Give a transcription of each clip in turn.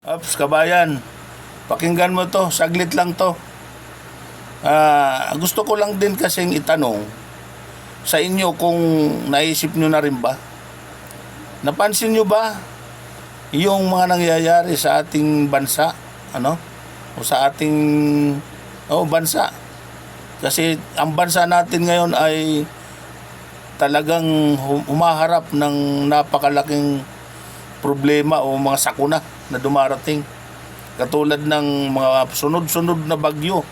Ops, kabayan, pakinggan mo to, saglit lang to. Gusto ko lang din kasing itanong sa inyo kung naisip nyo na rin ba? Napansin nyo ba yung mga nangyayari sa ating bansa? O sa ating bansa? Kasi ang bansa natin ngayon ay talagang humaharap ng napakalaking problema o mga sakuna na dumarating. Katulad ng mga sunod-sunod na bagyo,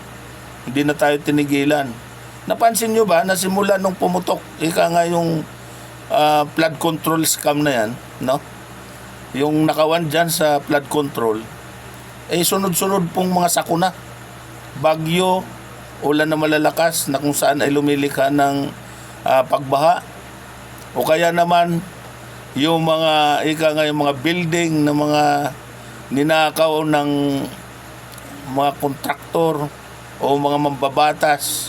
hindi na tayo tinigilan. Napansin nyo ba na simula nung pumutok, yung flood control scam na yan, no? Yung nakawan dyan sa flood control, sunod-sunod pong mga sakuna, bagyo, ulan na malalakas na kung saan ay lumilikha ng pagbaha, o kaya naman yung mga yung mga building na mga ninakaw ng mga kontraktor o mga mambabatas,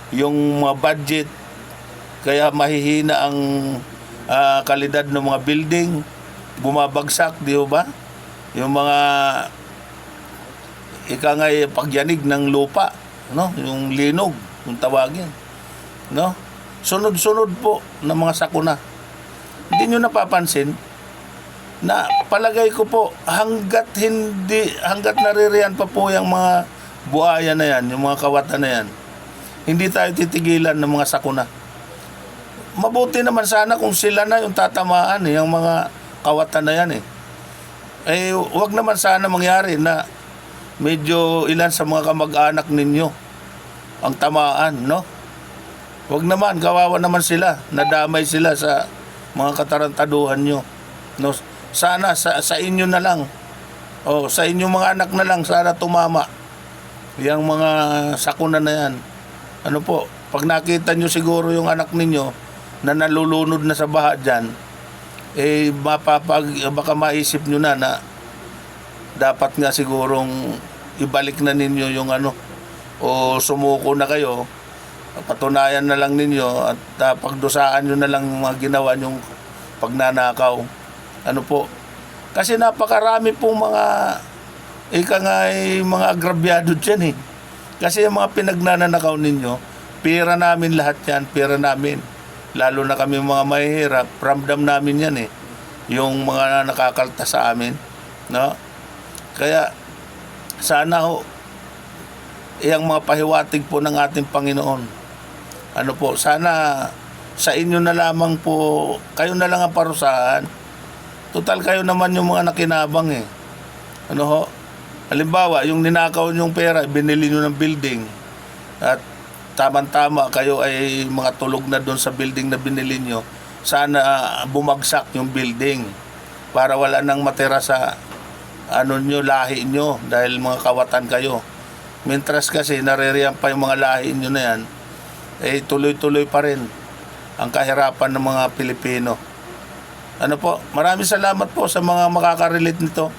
yung mga budget, kaya mahihina ang kalidad ng mga building, bumabagsak, di ba? Yung mga pagyanig ng lupa, no? Yung linog, yung tawagin, no? Sunod-sunod po ng mga sakuna. Hindi nyo napapansin na palagay ko po hanggat naririyan pa po yung mga buhaya na yan, yung mga kawatan na yan, hindi tayo titigilan ng mga sakuna. Mabuti naman sana kung sila na yung tatamaan, yung mga kawatan na yan wag naman sana mangyari na medyo ilan sa mga kamag-anak ninyo ang tamaan, no? Wag naman, kawawa naman sila, nadamay sila sa mga katarantaduhan nyo, no? Sana sa inyo na lang, sa inyong mga anak na lang sana tumama yung mga sakuna na yan. Pag nakita nyo siguro yung anak ninyo na nalulunod na sa baha dyan, baka maisip nyo na dapat nga sigurong ibalik na ninyo yung o sumuko na kayo, patunayan na lang ninyo at pagdusaan nyo na lang yung mga ginawa nyong pagnanakaw. Kasi napakarami pong mga mga agrabyado dyan Kasi yung mga pinagnanakaw ninyo, pera namin lahat yan, pera namin. Lalo na kami mga mahihirap, ramdam namin yan yung mga nakakalta sa amin, no? Kaya sana yung mga pahiwatig po ng ating Panginoon, sana sa inyo na lamang po, kayo na lang ang parusahan. Total kayo naman yung mga nakinabang Halimbawa, yung ninakaw nyong pera, binili nyo ng building at tama-tama kayo ay mga tulog na doon sa building na binili nyo, sana bumagsak yung building para wala nang matira sa lahi nyo dahil mga kawatan kayo. Mintras kasi naririyan pa yung mga lahi nyo na yan, tuloy-tuloy pa rin ang kahirapan ng mga Pilipino. Maraming salamat po sa mga makakarelate nito.